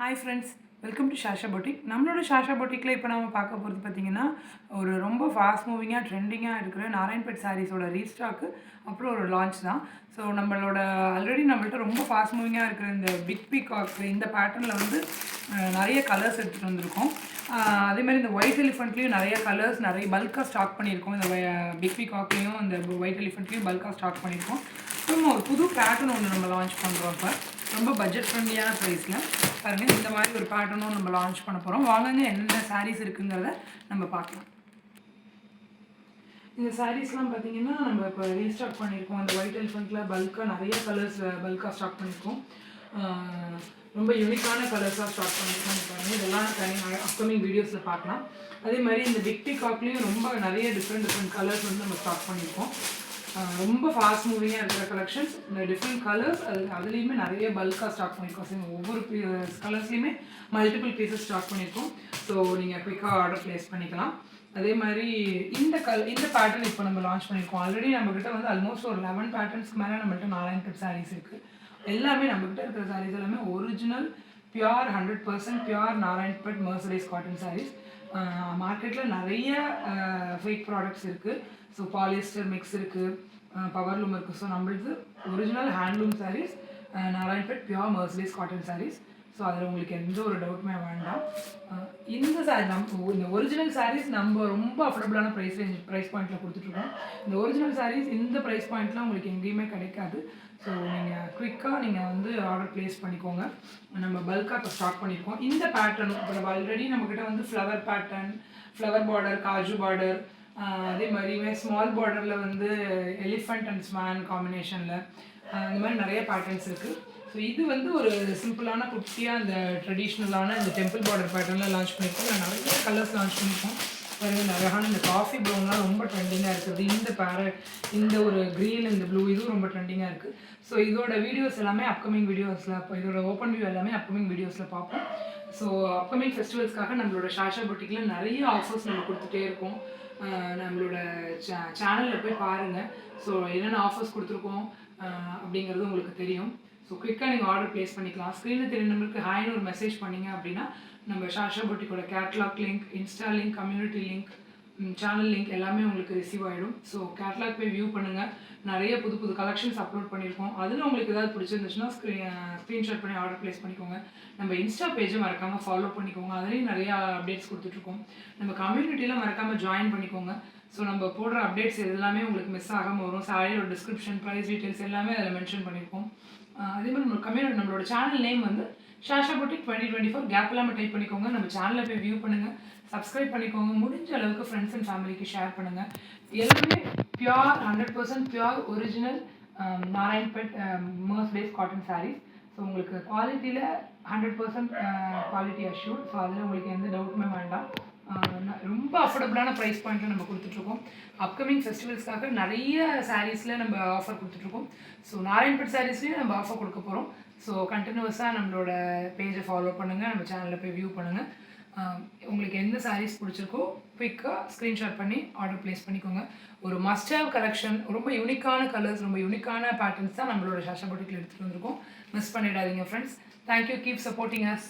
Hi friends, welcome to Shasha boutique. நம்மளோட ஷாஷா பொட்டிக்கில் இப்போ நம்ம பார்க்க போகிறது பார்த்திங்கன்னா, ஒரு ரொம்ப ஃபாஸ்ட் மூவிங்காக ட்ரெண்டிங்காக இருக்கிற நாராயண்பேட் சாரீஸோட ரீஸ்டாக்கு அப்புறம் ஒரு லான்ச் தான். ஸோ நம்மளோட ஆல்ரெடி நம்மள்ட்ட ரொம்ப ஃபாஸ்ட் மூவிங்காக இருக்கிற இந்த பிக் பீகாக் இந்த பேட்டர்னில் வந்து நிறைய கலர்ஸ் எடுத்துகிட்டு வந்திருக்கோம். அதேமாதிரி இந்த ஒயிட் எலிஃபண்ட்லேயும் நிறைய கலர்ஸ் நிறைய பல்காக ஸ்டாக் பண்ணியிருக்கோம். இந்த பிக் பீகாக்லேயும் இந்த ஒயிட் எலிஃபண்ட்லேயும் பல்காக ஸ்டாக் பண்ணியிருக்கோம். அப்புறமா ஒரு புது பேட்டர்ன் ஒன்று நம்ம லான்ச் பண்ணுறோம். இப்போ ரொம்ப பட்ஜெட் ஃப்ரெண்ட்லியான ப்ரைஸில் பாருங்கள், இந்த மாதிரி ஒரு பேட்டர்னும் நம்ம லான்ச் பண்ண போகிறோம். வாங்க என்னென்ன சாரீஸ் இருக்குங்கிறத நம்ம பார்க்கலாம். இந்த சாரீஸ்லாம் பார்த்தீங்கன்னா நம்ம இப்போ ரீஸ்டாக் பண்ணியிருக்கோம். அந்த ஒயிட் எலிஃபண்ட்டில் பல்காக நிறைய கலர்ஸ் பல்காக ஸ்டாக் பண்ணியிருக்கோம். ரொம்ப யூனிக்கான கலர்ஸாக ஸ்டாக் பண்ணியிருக்கோம். பாருங்கள், இதெல்லாம் அப்கமிங் வீடியோஸில் பார்க்கலாம். அதே மாதிரி இந்த பிக் பீகாக்லேயும் ரொம்ப நிறைய டிஃப்ரெண்ட் கலர்ஸ் வந்து நம்ம ஸ்டாக் பண்ணியிருக்கோம். ரொம்ப ஃபாஸ்ட் மூவிங்காக இருக்கிற கலெக்ஷன்ஸ், இந்த டிஃப்ரெண்ட் கலர்ஸ் அதுலேயுமே நிறைய பல்காக ஸ்டாக் பண்ணியிருக்கோம். ஒவ்வொரு கலர்ஸ்லேயுமே மல்டிபிள் பீசஸ் ஸ்டாக் பண்ணியிருக்கோம். ஸோ நீங்கள் குயிக்காக ஆர்டர் ப்ளேஸ் பண்ணிக்கலாம். அதே மாதிரி இந்த பேட்டர்ன் இப்போ நம்ம லான்ச் பண்ணியிருக்கோம். ஆல்ரெடி நம்மக்கிட்ட வந்து ஆல்மோஸ்ட் ஒரு 11 பேட்டர்ன்ஸ்க்கு மேலே நம்மள்ட்ட நாராயண்பேட் சாரீஸ் இருக்குது. எல்லாமே நம்மக்கிட்ட இருக்கிற சாரீஸ் எல்லாமே original pure 100% pure Narayanpet mercerise cotton sarees. மார்க்கெட்டில் நிறைய ஃபேக் ப்ராடக்ட்ஸ் இருக்குது. ஸோ பாலிஸ்டர் மிக்ஸ் இருக்குது, பவர்லூம் இருக்குது. ஸோ நம்மளுக்கு original handloom sarees, Narayanpet pure mercerise cotton sarees. So அதில் உங்களுக்கு எந்த ஒரு டவுட்டுமே வேண்டாம். இந்த இந்த ஒரிஜினல் சாரீஸ் நம்ம ரொம்ப அஃபோர்டபுளான ப்ரைஸ் பாயிண்ட்டில் கொடுத்துட்ருக்கோம். இந்த ஒரிஜினல் சாரீஸ் இந்த ப்ரைஸ் பாயிண்ட்லாம் உங்களுக்கு எங்கேயுமே கிடைக்காது. ஸோ நீங்கள் குயிக்காக நீங்கள் வந்து ஆர்டர் ப்ளேஸ் பண்ணிக்கோங்க. நம்ம பல்காக இப்போ ஸ்டார்ட் பண்ணியிருக்கோம். இந்த பேட்டர்ன் இப்போ நம்ம ஆல்ரெடி நம்மக்கிட்ட வந்து flower pattern, flower border, kaju border, அதே மாதிரி ஸ்மால் பார்டரில் வந்து எலிஃபண்ட் அண்ட் ஸ்மான் காம்பினேஷனில் இந்த மாதிரி நிறைய பேட்டர்ன்ஸ் இருக்குது. ஸோ இது வந்து ஒரு சிம்பிளான குட்டியாக இந்த ட்ரெடிஷ்னலான இந்த டெம்பிள் பார்டர் பேட்டர்னில் லான்ச் பண்ணியிருக்கோம். நிறைய கலர்ஸ் லான்ச் பண்ணியிருக்கோம். பாருங்கள், அழகான இந்த காஃபி ப்ரௌன்லாம் ரொம்ப ட்ரெண்டிங்காக இருக்குது. இந்த ஒரு க்ரீன், இந்த ப்ளூ இதுவும் ரொம்ப ட்ரெண்டிங்காக இருக்குது. ஸோ இதோட வீடியோஸ் எல்லாமே அப்கமிங் வீடியோஸில், இப்போ இதோட ஓப்பன் வியூ எல்லாமே அப்கமிங் வீடியோஸில் பார்ப்போம். ஸோ அப்கமிங் ஃபெஸ்டிவல்ஸ்க்காக நம்மளோட ஷாஷா பொட்டிக்கில் நிறைய ஆஃபர்ஸ் நம்ம கொடுத்துட்டே இருக்கோம். நம்மளோட சேனலில் போய் பாருங்கள். ஸோ என்னென்ன ஆஃபர்ஸ் கொடுத்துருக்கோம் அப்படிங்கிறது உங்களுக்கு தெரியும். ஸோ குயிக்காக நீங்கள் ஆர்டர் ப்ளேஸ் பண்ணிக்கலாம். ஸ்க்ரீனில் தெரிய நம்பருக்கு ஹாய்னு ஒரு மெசேஜ் பண்ணிங்க அப்படின்னா நம்ம ஷாஷா பொட்டிக்கோட catalogue link, insta link, community link, channel link எல்லாமே உங்களுக்கு ரிசீவ் ஆகிடும். ஸோ கேட்லாக் போய் வியூ பண்ணுங்கள். நிறைய புது கலெக்ஷன்ஸ் அப்லோட் பண்ணியிருக்கோம். அதில் உங்களுக்கு ஏதாவது பிடிச்சிருந்துச்சுன்னா ஸ்க்ரீன்ஷாட் பண்ணி ஆர்டர் ப்ளேஸ் பண்ணிக்கோங்க. நம்ம இன்ஸ்டா பேஜை மறக்காமல் ஃபாலோ பண்ணிக்கோங்க. அதுலேயும் நிறையா அப்டேட்ஸ் கொடுத்துட்ருக்கோம். நம்ம கம்யூனிட்டியில் மறக்காமல் ஜாயின் பண்ணிக்கோங்க. ஸோ நம்ம போடுற அப்டேட்ஸ் எல்லாமே உங்களுக்கு மிஸ் ஆகாமல் வரும். சாரியோட டிஸ்கிரிப்ஷன், ப்ரைஸ் டீட்டெயில்ஸ் எல்லாமே அதில் மென்ஷன் பண்ணியிருக்கோம். அதே மாதிரி நம்மளோட சேனல் நேம் வந்து ஷாஷா பொட்டிக் 2024 கேப் இல்லாமல் டைப் பண்ணிக்கோங்க. நம்ம சேனலில் போய் வியூ பண்ணுங்கள், சப்ஸ்கிரைப் பண்ணிக்கோங்க. முடிஞ்ச அளவுக்கு ஃப்ரெண்ட்ஸ் அண்ட் ஃபேமிலிக்கு ஷேர் பண்ணுங்கள். எல்லாமே pure 100% pure original Narayanpet mercerise cotton sarees. So உங்களுக்கு குவாலிட்டியில் 100% குவாலிட்டி அஷ்யூர்ட். ஸோ அதில் உங்களுக்கு எந்த டவுட்டுமே வேண்டாம். ரொம்ப அஃபோர்டபுளான ப்ரைஸ் பாயிண்ட்டில் நம்ம கொடுத்துட்ருக்கோம். அப்கமிங் ஃபெஸ்டிவல்ஸ்க்காக நிறைய சாரீஸில் நம்ம ஆஃபர் கொடுத்துட்ருக்கோம். ஸோ நாராயண்பேட் சாரீஸ்லேயும் நம்ம ஆஃபர் கொடுக்க போகிறோம். ஸோ கண்டினியூஸாக நம்மளோட பேஜை ஃபாலோ பண்ணுங்கள், நம்ம சேனலில் போய் வியூ பண்ணுங்கள். உங்களுக்கு எந்த சாரீஸ் பிடிச்சிருக்கோ குயிக்காக ஸ்க்ரீன்ஷாட் பண்ணி ஆர்டர் ப்ளேஸ் பண்ணிக்கோங்க. ஒரு மஸ்ட் ஹேவ் கலெக்ஷன், ரொம்ப யூனிக்கான கலர்ஸ், ரொம்ப யூனிக்கான பேட்டர்ன்ஸ் தான் நம்மளோட ஷாஷா பொட்டிக்கில் எடுத்துகிட்டு வந்திருக்கோம். மிஸ் பண்ணிடாதீங்க friends. Thank you. Keep supporting us.